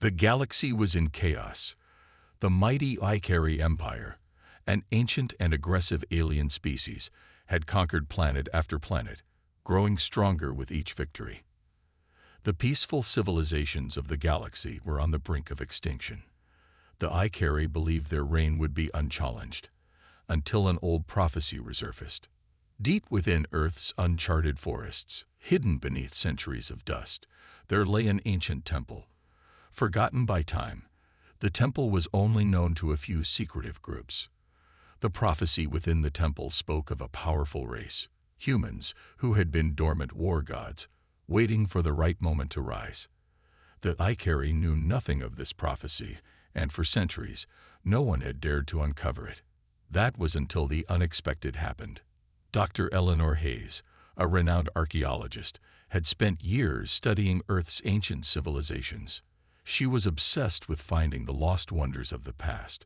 The galaxy was in chaos. The mighty Ikari Empire, an ancient and aggressive alien species, had conquered planet after planet, growing stronger with each victory. The peaceful civilizations of the galaxy were on the brink of extinction. The Ikari believed their reign would be unchallenged, until an old prophecy resurfaced. Deep within Earth's uncharted forests, hidden beneath centuries of dust, there lay an ancient temple. Forgotten by time, the temple was only known to a few secretive groups. The prophecy within the temple spoke of a powerful race, humans who had been dormant war gods, waiting for the right moment to rise. The Ikari knew nothing of this prophecy, and for centuries, no one had dared to uncover it. That was until the unexpected happened. Dr. Eleanor Hayes, a renowned archaeologist, had spent years studying Earth's ancient civilizations. She was obsessed with finding the lost wonders of the past,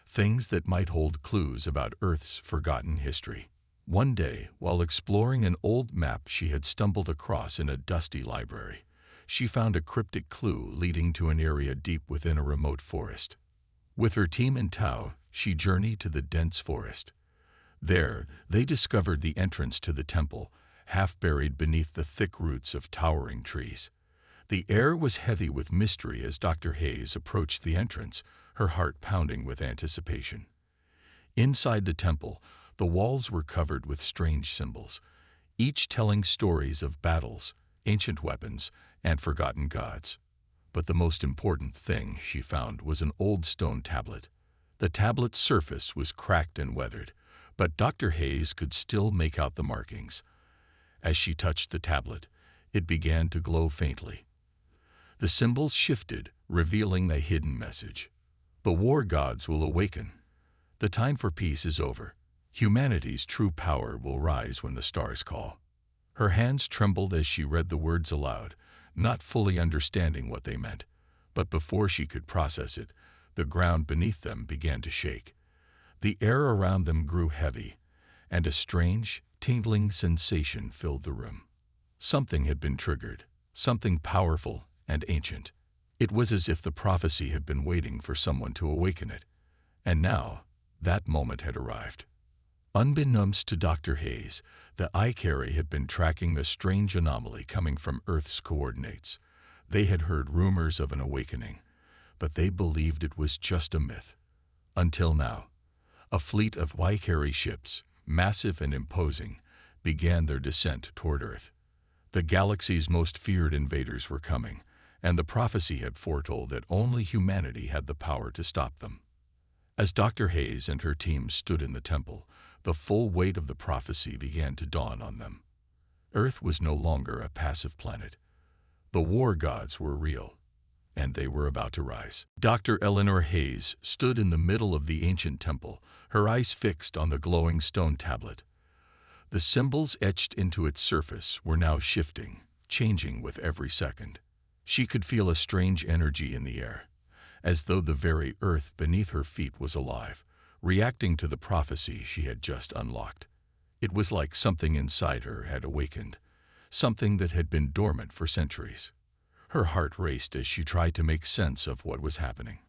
things that might hold clues about Earth's forgotten history. One day, while exploring an old map she had stumbled across in a dusty library, she found a cryptic clue leading to an area deep within a remote forest. With her team in tow, she journeyed to the dense forest. There, they discovered the entrance to the temple, half buried beneath the thick roots of towering trees. The air was heavy with mystery as Dr. Hayes approached the entrance, her heart pounding with anticipation. Inside the temple, the walls were covered with strange symbols, each telling stories of battles, ancient weapons, and forgotten gods. But the most important thing she found was an old stone tablet. The tablet's surface was cracked and weathered, but Dr. Hayes could still make out the markings. As she touched the tablet, it began to glow faintly. The symbols shifted, revealing a hidden message. The war gods will awaken. The time for peace is over. Humanity's true power will rise when the stars call. Her hands trembled as she read the words aloud, not fully understanding what they meant. But before she could process it, the ground beneath them began to shake. The air around them grew heavy, and a strange, tingling sensation filled the room. Something had been triggered, something powerful and ancient. It was as if the prophecy had been waiting for someone to awaken it. And now, that moment had arrived. Unbeknownst to Dr. Hayes, the Ikari had been tracking the strange anomaly coming from Earth's coordinates. They had heard rumors of an awakening, but they believed it was just a myth. Until now, a fleet of Ikari ships, massive and imposing, began their descent toward Earth. The galaxy's most feared invaders were coming, and the prophecy had foretold that only humanity had the power to stop them. As Dr. Hayes and her team stood in the temple, the full weight of the prophecy began to dawn on them. Earth was no longer a passive planet. The war gods were real, and they were about to rise. Dr. Eleanor Hayes stood in the middle of the ancient temple, her eyes fixed on the glowing stone tablet. The symbols etched into its surface were now shifting, changing with every second. She could feel a strange energy in the air, as though the very earth beneath her feet was alive, reacting to the prophecy she had just unlocked. It was like something inside her had awakened, something that had been dormant for centuries. Her heart raced as she tried to make sense of what was happening.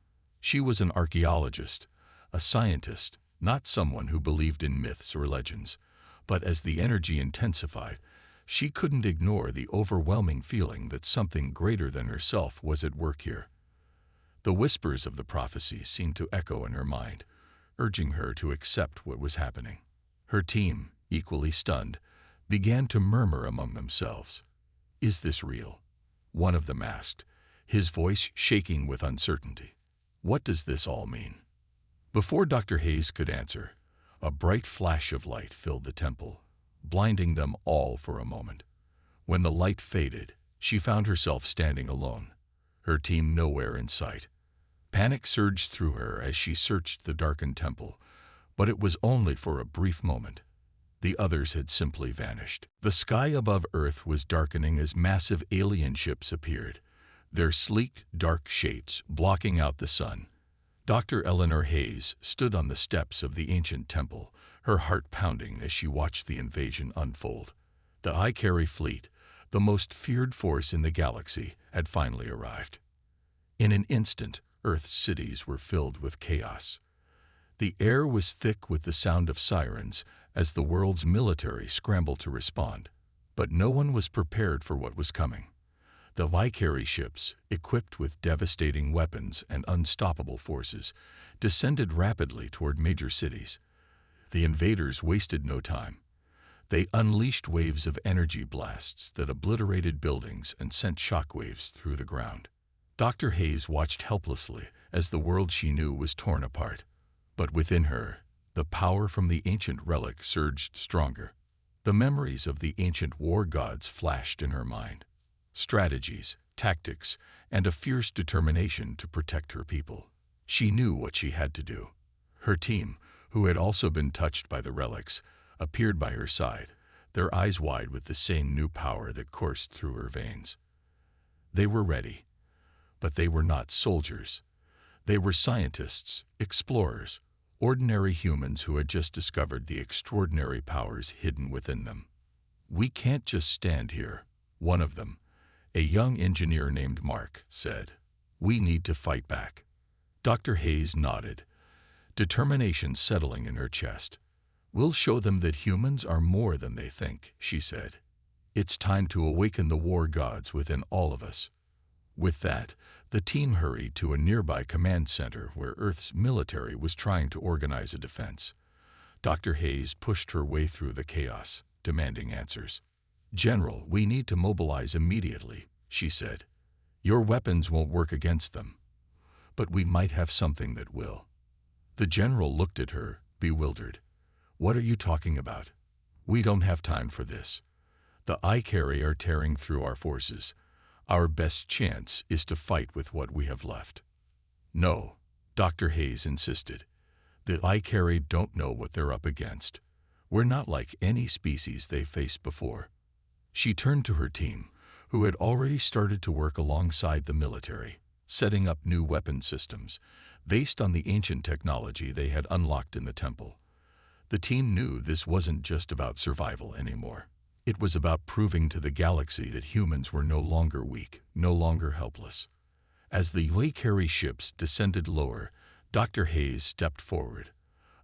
She was an archaeologist, a scientist, not someone who believed in myths or legends. But as the energy intensified, she couldn't ignore the overwhelming feeling that something greater than herself was at work here. The whispers of the prophecy seemed to echo in her mind, urging her to accept what was happening. Her team, equally stunned, began to murmur among themselves. "Is this real?" One of them asked, his voice shaking with uncertainty. "What does this all mean?" Before Dr. Hayes could answer, a bright flash of light filled the temple, blinding them all for a moment. When the light faded, she found herself standing alone, her team nowhere in sight. Panic surged through her as she searched the darkened temple, but it was only for a brief moment. The others had simply vanished. The sky above Earth was darkening as massive alien ships appeared, their sleek, dark shapes blocking out the sun. Dr. Eleanor Hayes stood on the steps of the ancient temple, her heart pounding as she watched the invasion unfold. The Ikari fleet, the most feared force in the galaxy, had finally arrived. In an instant, Earth's cities were filled with chaos. The air was thick with the sound of sirens as the world's military scrambled to respond. But no one was prepared for what was coming. The Valkyrie ships, equipped with devastating weapons and unstoppable forces, descended rapidly toward major cities. The invaders wasted no time. They unleashed waves of energy blasts that obliterated buildings and sent shockwaves through the ground. Dr. Hayes watched helplessly as the world she knew was torn apart. But within her, the power from the ancient relic surged stronger. The memories of the ancient war gods flashed in her mind. Strategies, tactics, and a fierce determination to protect her people. She knew what she had to do. Her team, who had also been touched by the relics, appeared by her side, their eyes wide with the same new power that coursed through her veins. They were ready, but they were not soldiers. They were scientists, explorers, ordinary humans who had just discovered the extraordinary powers hidden within them. "We can't just stand here," one of them, a young engineer named Mark, said. "We need to fight back." Dr. Hayes nodded, determination settling in her chest. "We'll show them that humans are more than they think," she said. "It's time to awaken the war gods within all of us." With that, the team hurried to a nearby command center where Earth's military was trying to organize a defense. Dr. Hayes pushed her way through the chaos, demanding answers. "General, we need to mobilize immediately," she said. "Your weapons won't work against them, but we might have something that will." The general looked at her, bewildered. "What are you talking about? We don't have time for this. The Ikari are tearing through our forces. Our best chance is to fight with what we have left." "No," Dr. Hayes insisted. "The Ikari don't know what they're up against. We're not like any species they've faced before." She turned to her team, who had already started to work alongside the military, setting up new weapon systems, based on the ancient technology they had unlocked in the temple. The team knew this wasn't just about survival anymore. It was about proving to the galaxy that humans were no longer weak, no longer helpless. As the Valkyrie ships descended lower, Dr. Hayes stepped forward,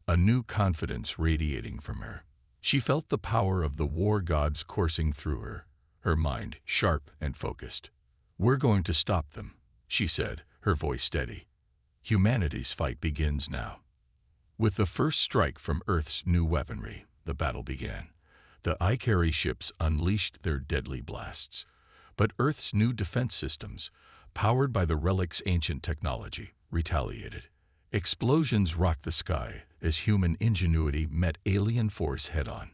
a new confidence radiating from her. She felt the power of the war gods coursing through her, her mind sharp and focused. "We're going to stop them," she said, her voice steady. "Humanity's fight begins now." With the first strike from Earth's new weaponry, the battle began. The Ikari ships unleashed their deadly blasts, but Earth's new defense systems, powered by the relic's ancient technology, retaliated. Explosions rocked the sky as human ingenuity met alien force head-on.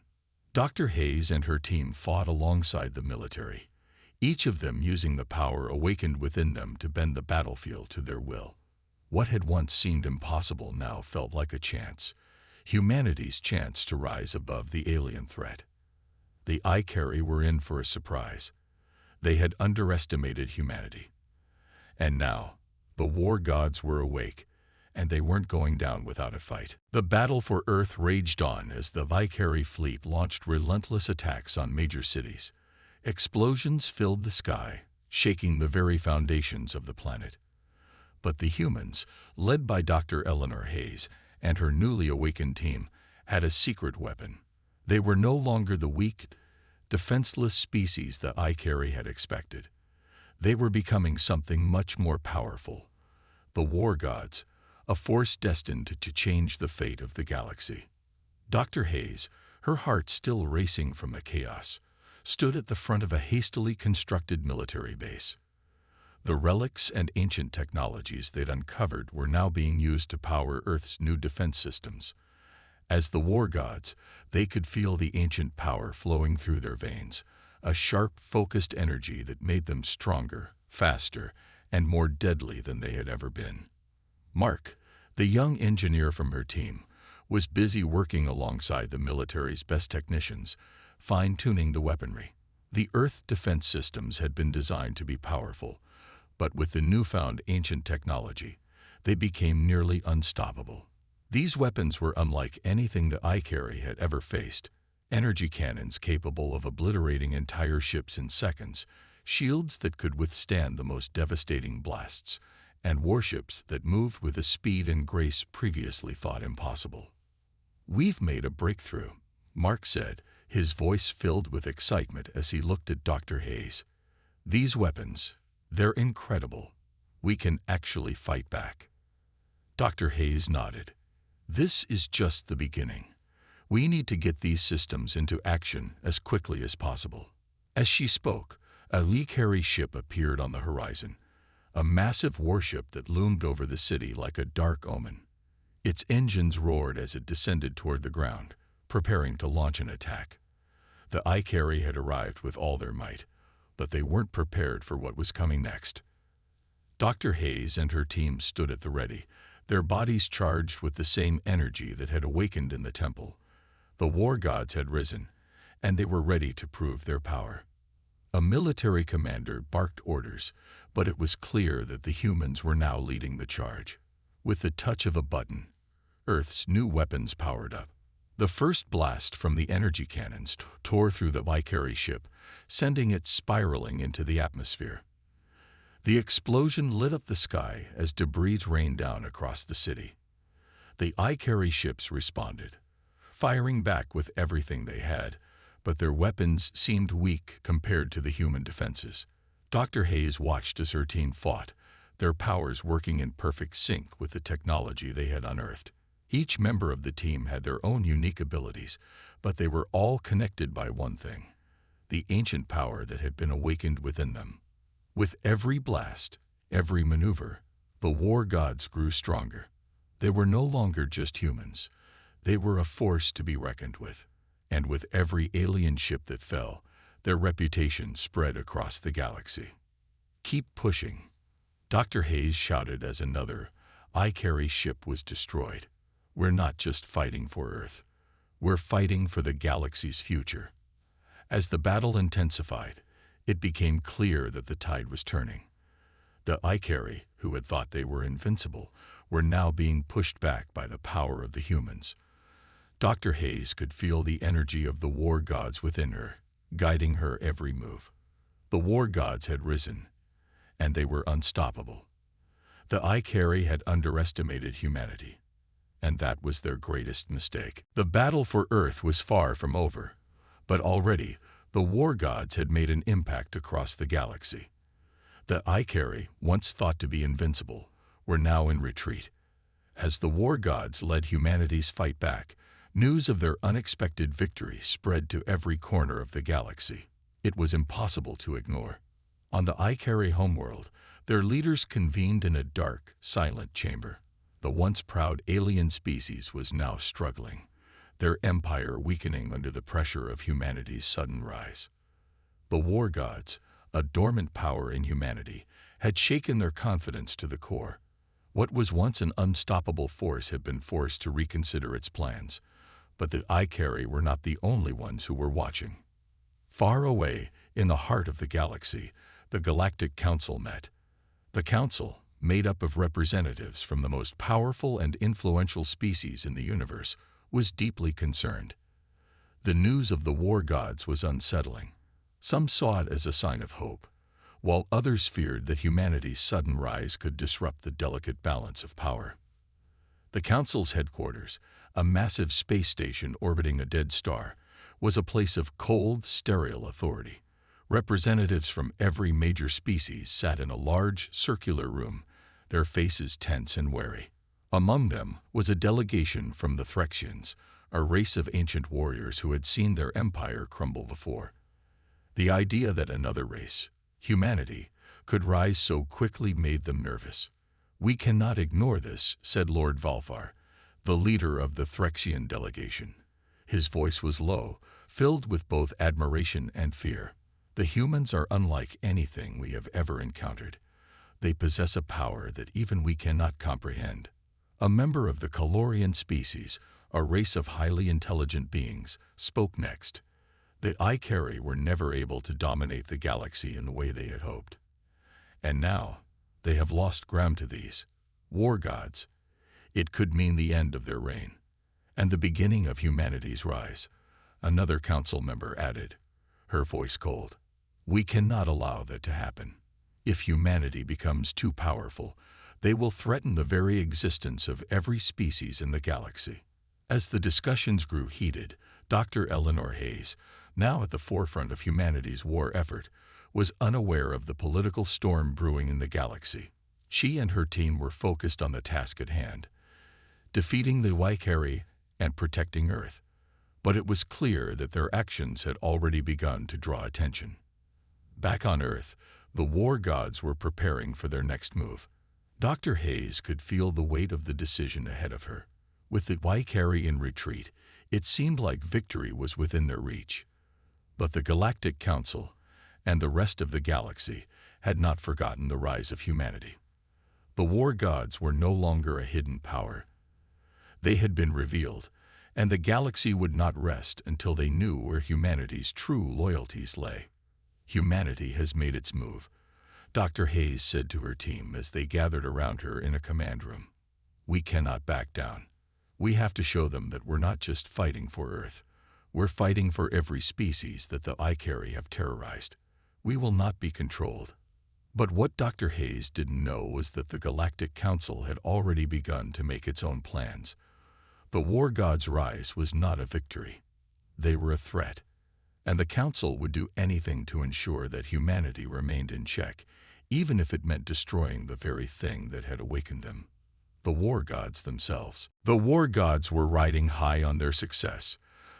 Dr. Hayes and her team fought alongside the military, each of them using the power awakened within them to bend the battlefield to their will. What had once seemed impossible now felt like a chance, humanity's chance to rise above the alien threat. The Ikari were in for a surprise. They had underestimated humanity. And now, the war gods were awake, and they weren't going down without a fight. The battle for Earth raged on as the Valkyrie fleet launched relentless attacks on major cities. Explosions filled the sky, shaking the very foundations of the planet. But the humans, led by Dr. Eleanor Hayes and her newly awakened team, had a secret weapon. They were no longer the weak, defenseless species the Ikari had expected. They were becoming something much more powerful. The war gods, a force destined to change the fate of the galaxy. Dr. Hayes, her heart still racing from the chaos, stood at the front of a hastily constructed military base. The relics and ancient technologies they'd uncovered were now being used to power Earth's new defense systems. As the war gods, they could feel the ancient power flowing through their veins, a sharp, focused energy that made them stronger, faster, and more deadly than they had ever been. Mark, the young engineer from her team, was busy working alongside the military's best technicians, fine-tuning the weaponry. The Earth defense systems had been designed to be powerful, but with the newfound ancient technology, they became nearly unstoppable. These weapons were unlike anything the Ikari had ever faced. Energy cannons capable of obliterating entire ships in seconds, shields that could withstand the most devastating blasts, and warships that moved with a speed and grace previously thought impossible. "We've made a breakthrough," Mark said, his voice filled with excitement as he looked at Dr. Hayes. "These weapons, they're incredible. We can actually fight back." Dr. Hayes nodded. "This is just the beginning. We need to get these systems into action as quickly as possible." As she spoke, a Lee-carry ship appeared on the horizon, a massive warship that loomed over the city like a dark omen. Its engines roared as it descended toward the ground, preparing to launch an attack. The I-carry had arrived with all their might, but they weren't prepared for what was coming next. Dr. Hayes and her team stood at the ready, their bodies charged with the same energy that had awakened in the temple. The war gods had risen, and they were ready to prove their power. A military commander barked orders, but it was clear that the humans were now leading the charge. With the touch of a button, Earth's new weapons powered up. The first blast from the energy cannons tore through the I-carry ship, sending it spiraling into the atmosphere. The explosion lit up the sky as debris rained down across the city. The I-carry ships responded, firing back with everything they had, but their weapons seemed weak compared to the human defenses. Dr. Hayes watched as her team fought, their powers working in perfect sync with the technology they had unearthed. Each member of the team had their own unique abilities, but they were all connected by one thing: the ancient power that had been awakened within them. With every blast, every maneuver, the war gods grew stronger. They were no longer just humans. They were a force to be reckoned with. And with every alien ship that fell, their reputation spread across the galaxy. "Keep pushing," Dr. Hayes shouted as another I-carry ship was destroyed. "We're not just fighting for Earth. We're fighting for the galaxy's future." As the battle intensified, it became clear that the tide was turning. The I-carry, who had thought they were invincible, were now being pushed back by the power of the humans. Dr. Hayes could feel the energy of the war gods within her, guiding her every move. The war gods had risen, and they were unstoppable. The I-carry had underestimated humanity, and that was their greatest mistake. The battle for Earth was far from over, but already the war gods had made an impact across the galaxy. The I-carry, once thought to be invincible, were now in retreat. As the war gods led humanity's fight back, news of their unexpected victory spread to every corner of the galaxy. It was impossible to ignore. On the I-carry homeworld, their leaders convened in a dark, silent chamber. The once proud alien species was now struggling, their empire weakening under the pressure of humanity's sudden rise. The war gods, a dormant power in humanity, had shaken their confidence to the core. What was once an unstoppable force had been forced to reconsider its plans. But the I-carry were not the only ones who were watching. Far away, in the heart of the galaxy, the Galactic Council met. The council, made up of representatives from the most powerful and influential species in the universe, was deeply concerned. The news of the war gods was unsettling. Some saw it as a sign of hope, while others feared that humanity's sudden rise could disrupt the delicate balance of power. The council's headquarters, a massive space station orbiting a dead star, was a place of cold, sterile authority. Representatives from every major species sat in a large, circular room, their faces tense and wary. Among them was a delegation from the Threxians, a race of ancient warriors who had seen their empire crumble before. The idea that another race, humanity, could rise so quickly made them nervous. "We cannot ignore this," said Lord Valfar, the leader of the Threxian delegation. His voice was low, filled with both admiration and fear. "The humans are unlike anything we have ever encountered. They possess a power that even we cannot comprehend." A member of the Calorian species, a race of highly intelligent beings, spoke next. The I-carry were never able to dominate the galaxy in the way they had hoped. And now, they have lost ground to these war gods. It could mean the end of their reign, and the beginning of humanity's rise. Another council member added, her voice cold. "We cannot allow that to happen. If humanity becomes too powerful, They will threaten the very existence of every species in the galaxy. As the discussions grew heated, Dr. Eleanor Hayes, now at the forefront of humanity's war effort, was unaware of the political storm brewing in the galaxy. She and her team were focused on the task at hand, defeating the Wykeri and protecting Earth. But it was clear that their actions had already begun to draw attention. Back on Earth, the war gods were preparing for their next move. Dr. Hayes could feel the weight of the decision ahead of her. With the Wykeri in retreat, it seemed like victory was within their reach. But the Galactic Council and the rest of the galaxy had not forgotten the rise of humanity. The war gods were no longer a hidden power. They had been revealed, and the galaxy would not rest until they knew where humanity's true loyalties lay. Humanity has made its move, Dr. Hayes said to her team as they gathered around her in a command room. We cannot back down. We have to show them that we're not just fighting for Earth. We're fighting for every species that the Wykeri have terrorized. We will not be controlled. But what Dr. Hayes didn't know was that the Galactic Council had already begun to make its own plans. The war gods' rise was not a victory. They were a threat, and the Council would do anything to ensure that humanity remained in check, even if it meant destroying the very thing that had awakened them. The war gods themselves. The war gods were riding high on their success.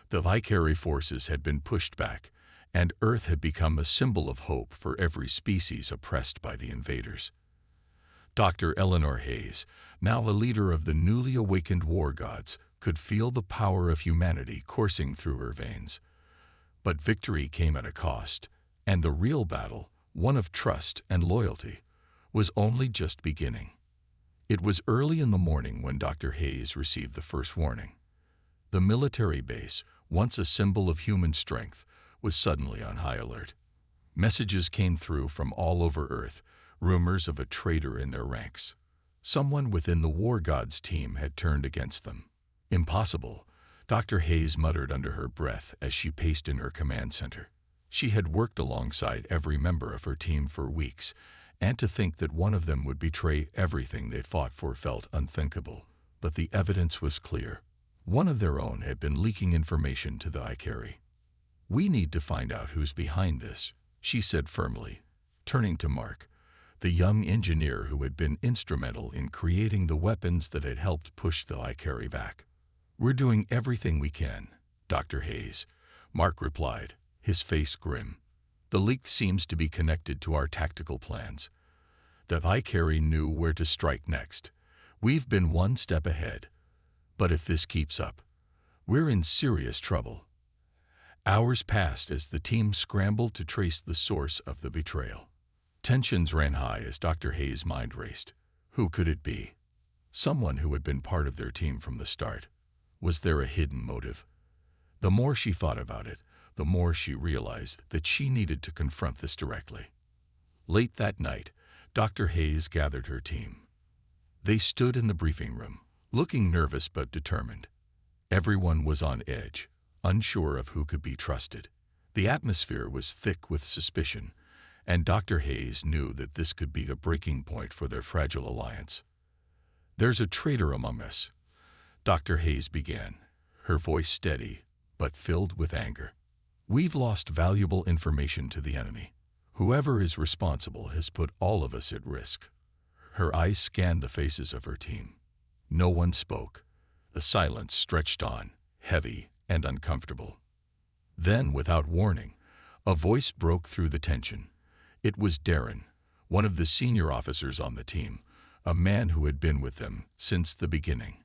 The Wykeri forces had been pushed back, and Earth had become a symbol of hope for every species oppressed by the invaders. Dr. Eleanor Hayes, now a leader of the newly awakened war gods, could feel the power of humanity coursing through her veins. But victory came at a cost, and the real battle, one of trust and loyalty, was only just beginning. It was early in the morning when Dr. Hayes received the first warning. The military base, once a symbol of human strength, was suddenly on high alert. Messages came through from all over Earth, rumors of a traitor in their ranks. Someone within the war gods' team had turned against them. Impossible, Dr. Hayes muttered under her breath as she paced in her command center. She had worked alongside every member of her team for weeks, and to think that one of them would betray everything they fought for felt unthinkable. But the evidence was clear. One of their own had been leaking information to the Wykeri. We need to find out who's behind this, she said firmly, turning to Mark, the young engineer who had been instrumental in creating the weapons that had helped push the Wykeri back. We're doing everything we can, Dr. Hayes, Mark replied, his face grim. The leak seems to be connected to our tactical plans. The Wykeri knew where to strike next. We've been one step ahead. But if this keeps up, we're in serious trouble. Hours passed as the team scrambled to trace the source of the betrayal. Tensions ran high as Dr. Hayes' mind raced. Who could it be? Someone who had been part of their team from the start. Was there a hidden motive? The more she thought about it, the more she realized that she needed to confront this directly. Late that night, Dr. Hayes gathered her team. They stood in the briefing room, looking nervous but determined. Everyone was on edge, unsure of who could be trusted. The atmosphere was thick with suspicion, and Dr. Hayes knew that this could be the breaking point for their fragile alliance. There's a traitor among us, Dr. Hayes began, her voice steady but filled with anger. We've lost valuable information to the enemy. Whoever is responsible has put all of us at risk. Her eyes scanned the faces of her team. No one spoke. The silence stretched on, heavy and uncomfortable. Then, without warning, a voice broke through the tension. It was Darren, one of the senior officers on the team, a man who had been with them since the beginning.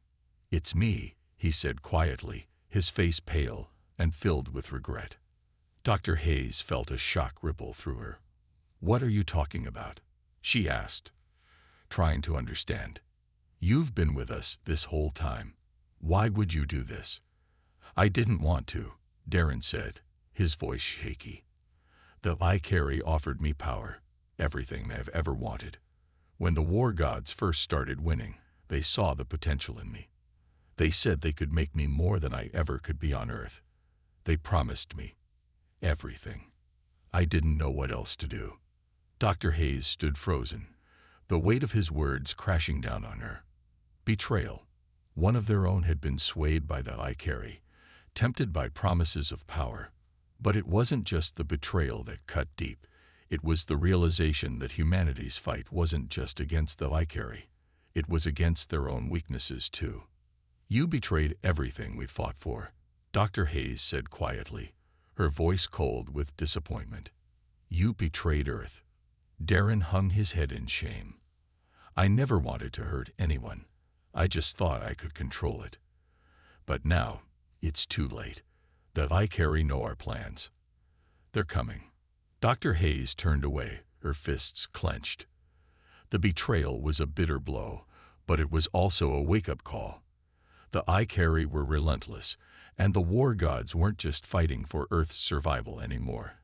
It's me, he said quietly, his face pale and filled with regret. Dr. Hayes felt a shock ripple through her. What are you talking about? She asked, trying to understand. You've been with us this whole time. Why would you do this? I didn't want to, Darren said, his voice shaky. The Wykeri offered me power, everything I've ever wanted. When the war gods first started winning, they saw the potential in me. They said they could make me more than I ever could be on Earth. They promised me everything. I didn't know what else to do. Dr. Hayes stood frozen, the weight of his words crashing down on her. Betrayal. One of their own had been swayed by the Ikari, tempted by promises of power. But it wasn't just the betrayal that cut deep. It was the realization that humanity's fight wasn't just against the Ikari. It was against their own weaknesses too. "You betrayed everything we fought for," Dr. Hayes said quietly, her voice cold with disappointment. "You betrayed Earth." Darren hung his head in shame. "I never wanted to hurt anyone. I just thought I could control it. But now, it's too late. The Ikari know our plans. They're coming." Dr. Hayes turned away, her fists clenched. The betrayal was a bitter blow, but it was also a wake-up call. The Ikari were relentless, and the war gods weren't just fighting for Earth's survival anymore.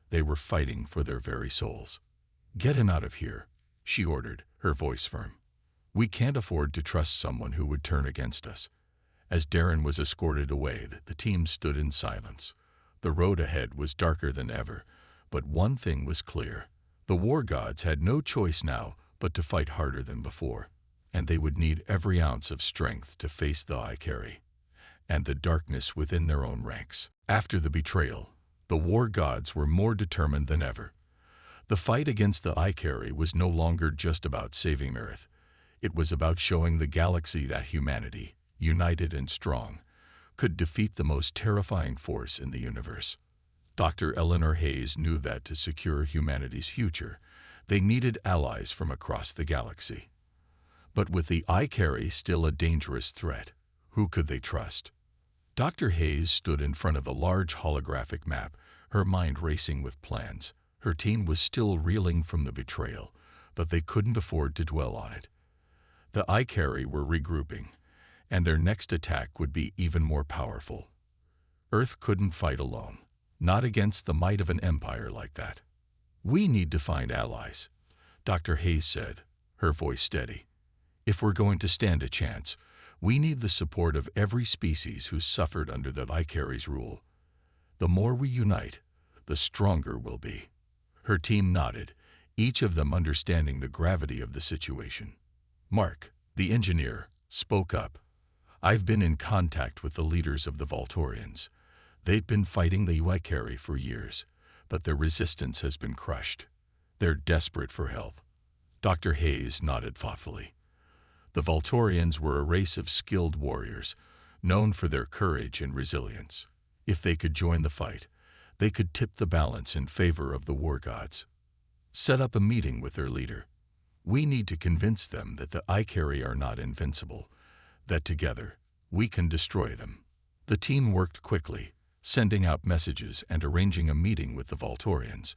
They were fighting for their very souls. "Get him out of here," she ordered, her voice firm. "We can't afford to trust someone who would turn against us." As Darren was escorted away, the team stood in silence. The road ahead was darker than ever, but one thing was clear. The war gods had no choice now but to fight harder than before, and they would need every ounce of strength to face the Ikari and the darkness within their own ranks. After the betrayal, the war gods were more determined than ever. The fight against the Ikari was no longer just about saving Earth. It was about showing the galaxy that humanity, united and strong, could defeat the most terrifying force in the universe. Dr. Eleanor Hayes knew that to secure humanity's future, they needed allies from across the galaxy. But with the Ikari still a dangerous threat, who could they trust? Dr. Hayes stood in front of a large holographic map, her mind racing with plans. Her team was still reeling from the betrayal, but they couldn't afford to dwell on it. The Ikari were regrouping, and their next attack would be even more powerful. Earth couldn't fight alone, not against the might of an empire like that. "We need to find allies," Dr. Hayes said, her voice steady. "If we're going to stand a chance, we need the support of every species who suffered under the Ikari's rule. The more we unite, the stronger we'll be." Her team nodded, each of them understanding the gravity of the situation. Mark, the engineer, spoke up. "I've been in contact with the leaders of the Voltorians. They've been fighting the Ikari for years, but their resistance has been crushed. They're desperate for help." Dr. Hayes nodded thoughtfully. The Voltorians were a race of skilled warriors, known for their courage and resilience. If they could join the fight, they could tip the balance in favor of the war gods. "Set up a meeting with their leader. We need to convince them that the Ikari are not invincible, that together we can destroy them." The team worked quickly, sending out messages and arranging a meeting with the Voltorians.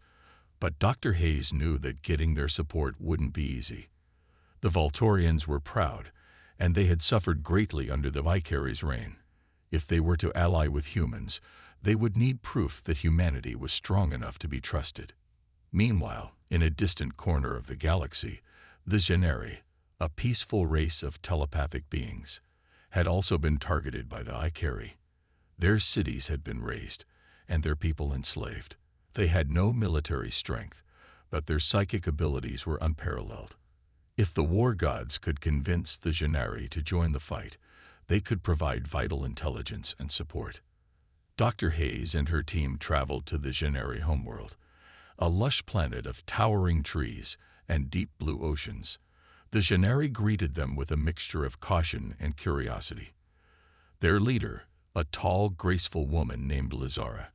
But Dr. Hayes knew that getting their support wouldn't be easy. The Voltorians were proud, and they had suffered greatly under the Ikari's reign. If they were to ally with humans, they would need proof that humanity was strong enough to be trusted. Meanwhile, in a distant corner of the galaxy, the Generi, a peaceful race of telepathic beings, had also been targeted by the Ikari. Their cities had been razed, and their people enslaved. They had no military strength, but their psychic abilities were unparalleled. If the war gods could convince the Generi to join the fight, they could provide vital intelligence and support. Dr. Hayes and her team traveled to the Generi homeworld, a lush planet of towering trees and deep blue oceans. The Generi greeted them with a mixture of caution and curiosity. Their leader, a tall, graceful woman named Lazara,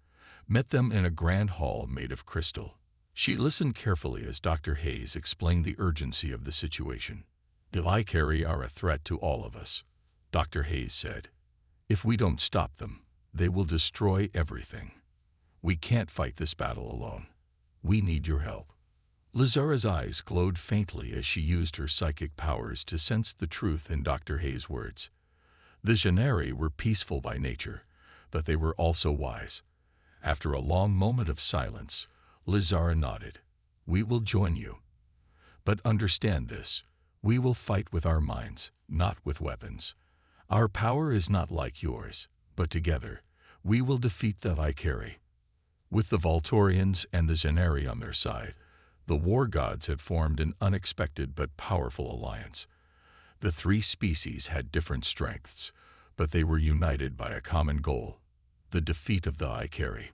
met them in a grand hall made of crystal. She listened carefully as Dr. Hayes explained the urgency of the situation. "The Ikari are a threat to all of us," Dr. Hayes said. "If we don't stop them, they will destroy everything. We can't fight this battle alone. We need your help." Lazara's eyes glowed faintly as she used her psychic powers to sense the truth in Dr. Hayes' words. The Generi were peaceful by nature, but they were also wise. After a long moment of silence, Lazara nodded. "We will join you. But understand this, we will fight with our minds, not with weapons. Our power is not like yours, but together, we will defeat the Ikari." With the Voltorians and the Generi on their side, The war gods had formed an unexpected but powerful alliance. The three species had different strengths, but they were united by a common goal: the defeat of the Ikari.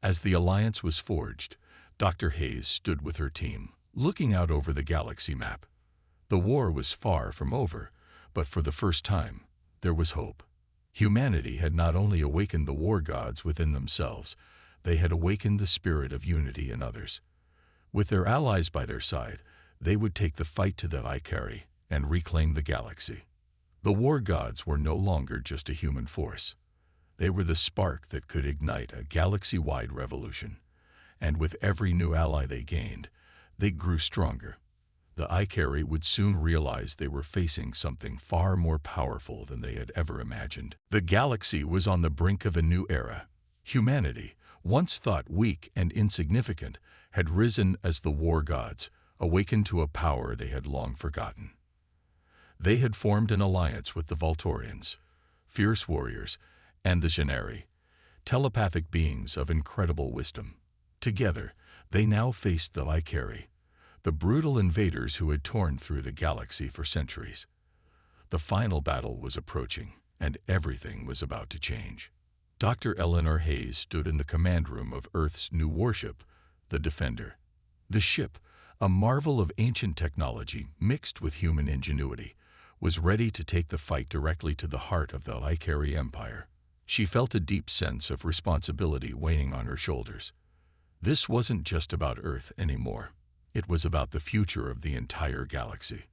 As the alliance was forged, Dr. Hayes stood with her team, looking out over the galaxy map. The war was far from over, but for the first time, there was hope. Humanity had not only awakened the war gods within themselves, they had awakened the spirit of unity in others. With their allies by their side, they would take the fight to the Ikari and reclaim the galaxy. The war gods were no longer just a human force. They were the spark that could ignite a galaxy-wide revolution. And with every new ally they gained, they grew stronger. The Ikari would soon realize they were facing something far more powerful than they had ever imagined. The galaxy was on the brink of a new era. Humanity, once thought weak and insignificant, had risen as the war gods, awakened to a power they had long forgotten. They had formed an alliance with the Voltorians, fierce warriors, and the Generi, telepathic beings of incredible wisdom. Together, they now faced the Ikari, the brutal invaders who had torn through the galaxy for centuries. The final battle was approaching, and everything was about to change. Dr. Eleanor Hayes stood in the command room of Earth's new warship, the Defender. The ship, a marvel of ancient technology mixed with human ingenuity, was ready to take the fight directly to the heart of the Ikari Empire. She felt a deep sense of responsibility weighing on her shoulders. This wasn't just about Earth anymore. It was about the future of the entire galaxy.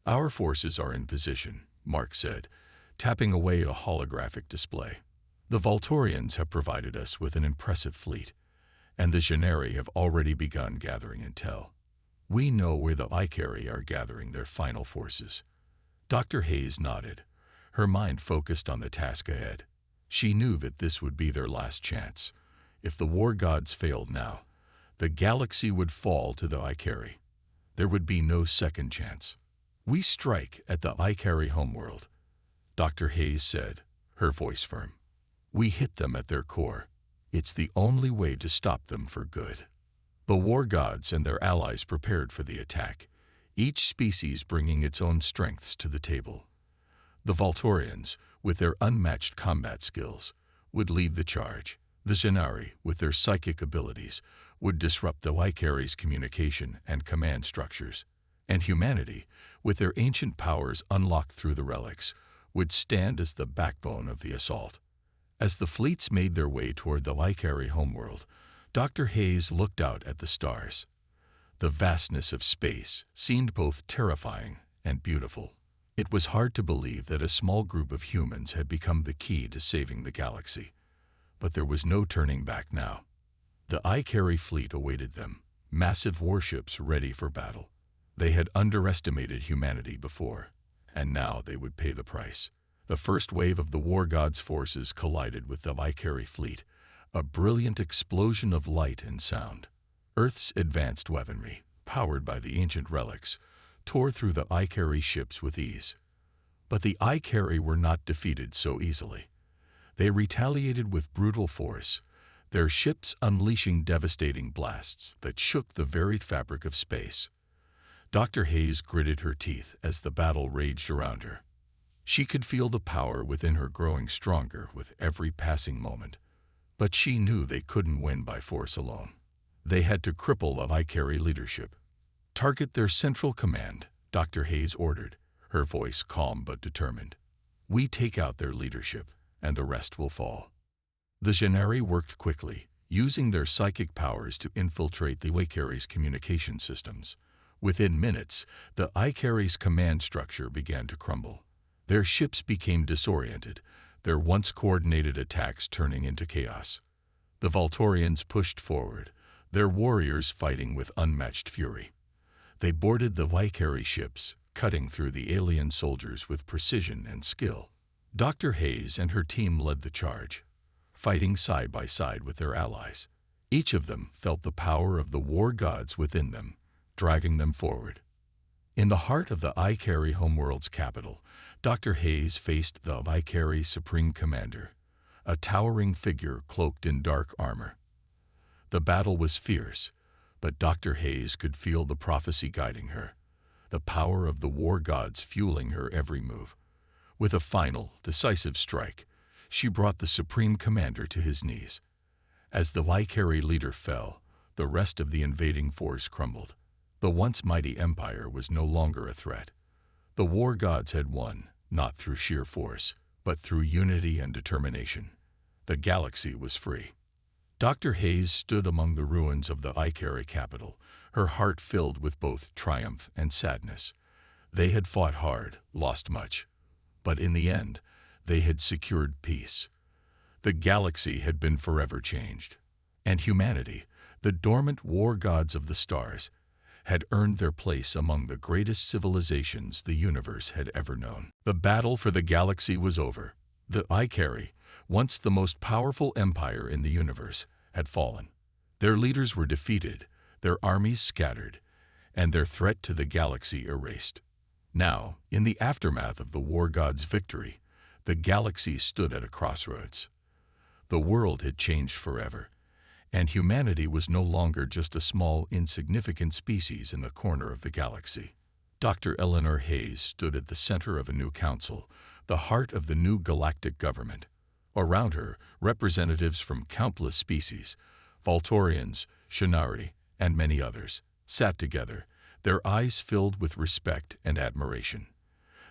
"Our forces are in position," Mark said, tapping away at a holographic display. "The Voltorians have provided us with an impressive fleet, and the Generi have already begun gathering intel. We know where the Ikari are gathering their final forces." Dr. Hayes nodded, her mind focused on the task ahead. She knew that this would be their last chance. If the war gods failed now, the galaxy would fall to the Ikari. There would be no second chance. "We strike at the Ikari homeworld," Dr. Hayes said, her voice firm. "We hit them at their core. It's the only way to stop them for good." The war gods and their allies prepared for the attack, each species bringing its own strengths to the table. The Voltorians, with their unmatched combat skills, would lead the charge. The Generi, with their psychic abilities, would disrupt the Ikari's communication and command structures. And humanity, with their ancient powers unlocked through the relics, would stand as the backbone of the assault. As the fleets made their way toward the Ikari homeworld, Dr. Hayes looked out at the stars. The vastness of space seemed both terrifying and beautiful. It was hard to believe that a small group of humans had become the key to saving the galaxy. But there was no turning back now. The Ikari fleet awaited them, massive warships ready for battle. They had underestimated humanity before, and now they would pay the price. The first wave of the war gods' forces collided with the Ikari fleet, a brilliant explosion of light and sound. Earth's advanced weaponry, powered by the ancient relics, tore through the Ikari ships with ease. But the Ikari were not defeated so easily. They retaliated with brutal force, their ships unleashing devastating blasts that shook the very fabric of space. Dr. Hayes gritted her teeth as the battle raged around her. She could feel the power within her growing stronger with every passing moment. But she knew they couldn't win by force alone. They had to cripple the Ikari leadership. "Target their central command," Dr. Hayes ordered, her voice calm but determined. "We take out their leadership, and the rest will fall." The Generi worked quickly, using their psychic powers to infiltrate the Ikari's communication systems. Within minutes, the Ikari's command structure began to crumble. Their ships became disoriented, their once coordinated attacks turning into chaos. The Voltorians pushed forward, their warriors fighting with unmatched fury. They boarded the Ikari ships, cutting through the alien soldiers with precision and skill. Dr. Hayes and her team led the charge, fighting side by side with their allies. Each of them felt the power of the war gods within them, dragging them forward. In the heart of the Ikari homeworld's capital, Dr. Hayes faced the Ikari Supreme Commander, a towering figure cloaked in dark armor. The battle was fierce, But Dr. Hayes could feel the prophecy guiding her, the power of the war gods fueling her every move. With a final, decisive strike, she brought the Supreme Commander to his knees. As the Vicari leader fell, the rest of the invading force crumbled. The once mighty empire was no longer a threat. The war gods had won, not through sheer force, but through unity and determination. The galaxy was free. Dr. Hayes stood among the ruins of the Vicari capital, her heart filled with both triumph and sadness. They had fought hard, lost much, but in the end, they had secured peace. The galaxy had been forever changed, and humanity, the dormant war gods of the stars, had earned their place among the greatest civilizations the universe had ever known. The battle for the galaxy was over. The Vicari, once the most powerful empire in the universe, had fallen. Their leaders were defeated, their armies scattered, and their threat to the galaxy erased. Now, in the aftermath of the war god's victory, the galaxy stood at a crossroads. The world had changed forever, and humanity was no longer just a small, insignificant species in the corner of the galaxy. Dr. Eleanor Hayes stood at the center of a new council, the heart of the new galactic government. Around her, representatives from countless species, Voltorians, Shinari, and many others, sat together, their eyes filled with respect and admiration.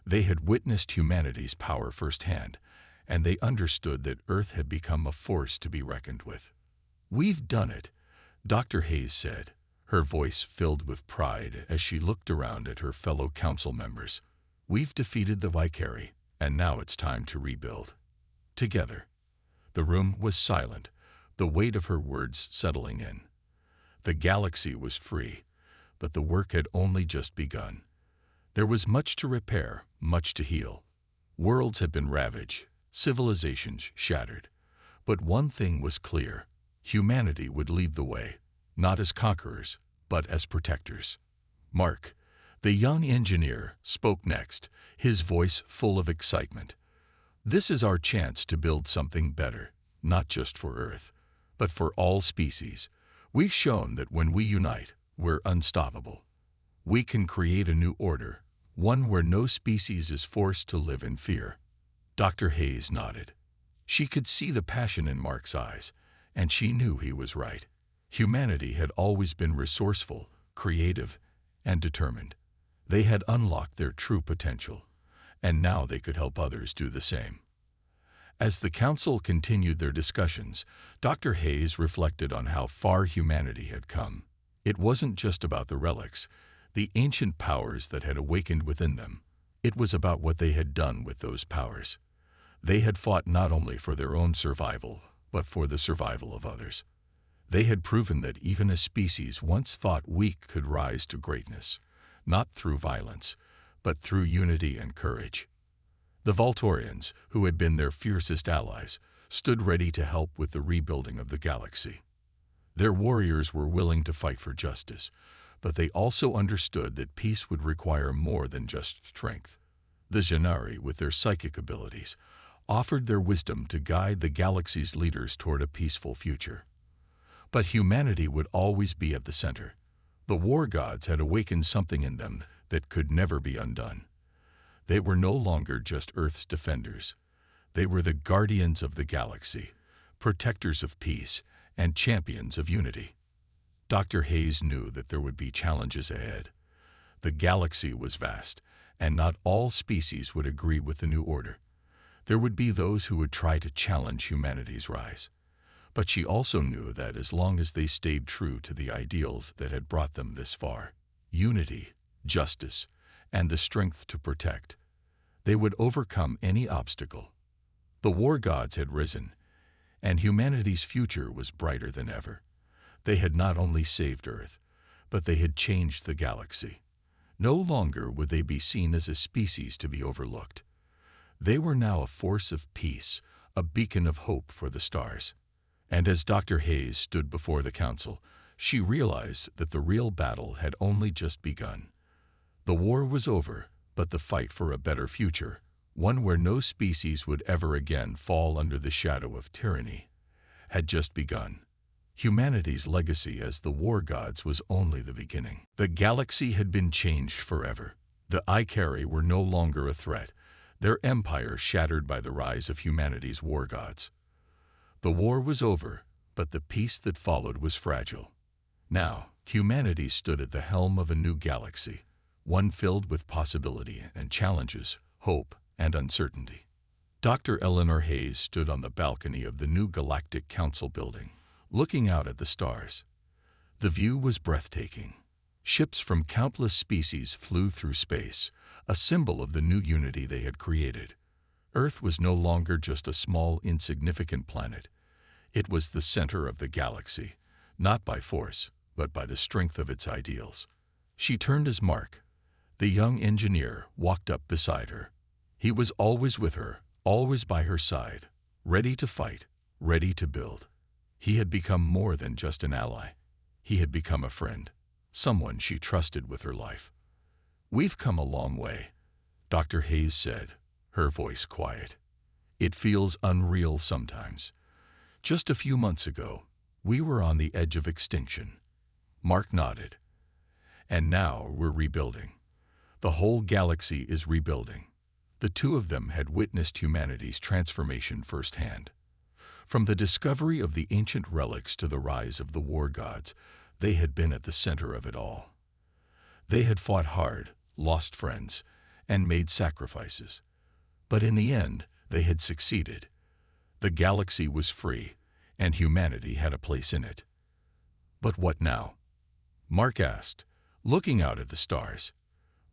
They had witnessed humanity's power firsthand, and they understood that Earth had become a force to be reckoned with. "We've done it," Dr. Hayes said, her voice filled with pride as she looked around at her fellow council members. "We've defeated the Vicari, and now it's time to rebuild. Together." The room was silent, the weight of her words settling in. The galaxy was free, but the work had only just begun. There was much to repair, much to heal. Worlds had been ravaged, civilizations shattered. But one thing was clear: humanity would lead the way, not as conquerors, but as protectors. Mark, the young engineer, spoke next, his voice full of excitement. "This is our chance to build something better, not just for Earth, but for all species. We've shown that when we unite, we're unstoppable. We can create a new order, one where no species is forced to live in fear." Dr. Hayes nodded. She could see the passion in Mark's eyes, and she knew he was right. Humanity had always been resourceful, creative, and determined. They had unlocked their true potential, and now they could help others do the same. As the council continued their discussions, Dr. Hayes reflected on how far humanity had come. It wasn't just about the relics, the ancient powers that had awakened within them. It was about what they had done with those powers. They had fought not only for their own survival, but for the survival of others. They had proven that even a species once thought weak could rise to greatness, not through violence, but through unity and courage. The Voltorians, who had been their fiercest allies, stood ready to help with the rebuilding of the galaxy. Their warriors were willing to fight for justice, but they also understood that peace would require more than just strength. The Shinari, with their psychic abilities, offered their wisdom to guide the galaxy's leaders toward a peaceful future. But humanity would always be at the center. The war gods had awakened something in them that could never be undone. They were no longer just Earth's defenders. They were the guardians of the galaxy, protectors of peace, and champions of unity. Dr. Hayes knew that there would be challenges ahead. The galaxy was vast, and not all species would agree with the new order. There would be those who would try to challenge humanity's rise. But she also knew that as long as they stayed true to the ideals that had brought them this far, unity, justice, and the strength to protect, they would overcome any obstacle. The war gods had risen, and humanity's future was brighter than ever. They had not only saved Earth, but they had changed the galaxy. No longer would they be seen as a species to be overlooked. They were now a force of peace, a beacon of hope for the stars. And as Dr. Hayes stood before the council, she realized that the real battle had only just begun. The war was over, but the fight for a better future, one where no species would ever again fall under the shadow of tyranny, had just begun. Humanity's legacy as the war gods was only the beginning. The galaxy had been changed forever. The Ikari were no longer a threat, their empire shattered by the rise of humanity's war gods. The war was over, but the peace that followed was fragile. Now, humanity stood at the helm of a new galaxy, one filled with possibility and challenges, hope and uncertainty. Dr. Eleanor Hayes stood on the balcony of the new Galactic Council building, looking out at the stars. The view was breathtaking. Ships from countless species flew through space, a symbol of the new unity they had created. Earth was no longer just a small, insignificant planet. It was the center of the galaxy, not by force, but by the strength of its ideals. She turned as Mark, the young engineer, walked up beside her. He was always with her, always by her side, ready to fight, ready to build. He had become more than just an ally. He had become a friend, someone she trusted with her life. "We've come a long way," Dr. Hayes said, her voice quiet. "It feels unreal sometimes. Just a few months ago, we were on the edge of extinction." Mark nodded. "And now we're rebuilding. The whole galaxy is rebuilding." The two of them had witnessed humanity's transformation firsthand. From the discovery of the ancient relics to the rise of the war gods, they had been at the center of it all. They had fought hard, lost friends, and made sacrifices. But in the end, they had succeeded. The galaxy was free, and humanity had a place in it. "But what now?" Mark asked, looking out at the stars.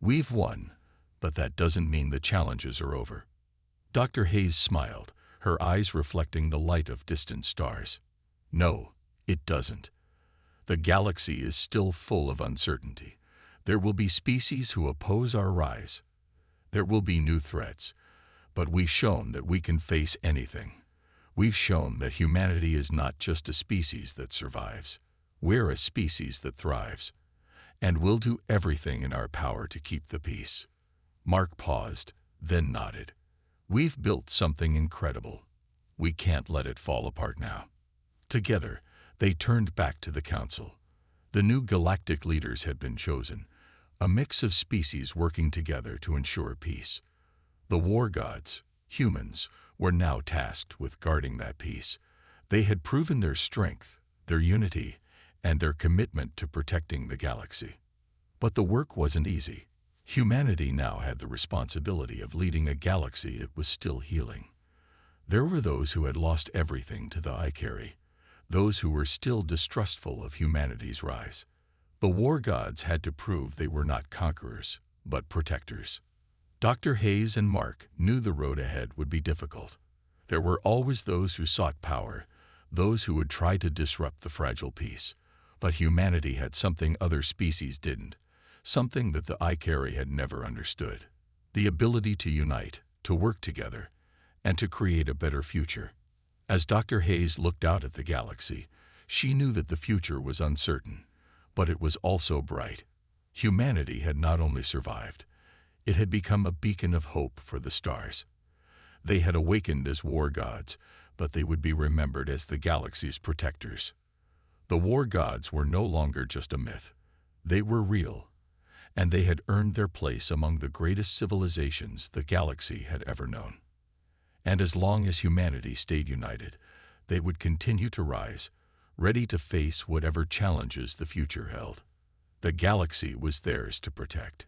"We've won, but that doesn't mean the challenges are over." Dr. Hayes smiled, her eyes reflecting the light of distant stars. "No, it doesn't. The galaxy is still full of uncertainty. There will be species who oppose our rise. There will be new threats, but we've shown that we can face anything. We've shown that humanity is not just a species that survives. We're a species that thrives, and we'll do everything in our power to keep the peace." Mark paused, then nodded. "We've built something incredible. We can't let it fall apart now." Together, they turned back to the council. The new galactic leaders had been chosen, a mix of species working together to ensure peace. The war gods, humans, were now tasked with guarding that peace. They had proven their strength, their unity, and their commitment to protecting the galaxy. But the work wasn't easy. Humanity now had the responsibility of leading a galaxy that was still healing. There were those who had lost everything to the Ikari, those who were still distrustful of humanity's rise. The war gods had to prove they were not conquerors, but protectors. Dr. Hayes and Mark knew the road ahead would be difficult. There were always those who sought power, those who would try to disrupt the fragile peace. But humanity had something other species didn't, something that the Ikari had never understood: the ability to unite, to work together, and to create a better future. As Dr. Hayes looked out at the galaxy, she knew that the future was uncertain, but it was also bright. Humanity had not only survived, it had become a beacon of hope for the stars. They had awakened as war gods, but they would be remembered as the galaxy's protectors. The war gods were no longer just a myth. They were real, and they had earned their place among the greatest civilizations the galaxy had ever known. And as long as humanity stayed united, they would continue to rise, ready to face whatever challenges the future held. The galaxy was theirs to protect.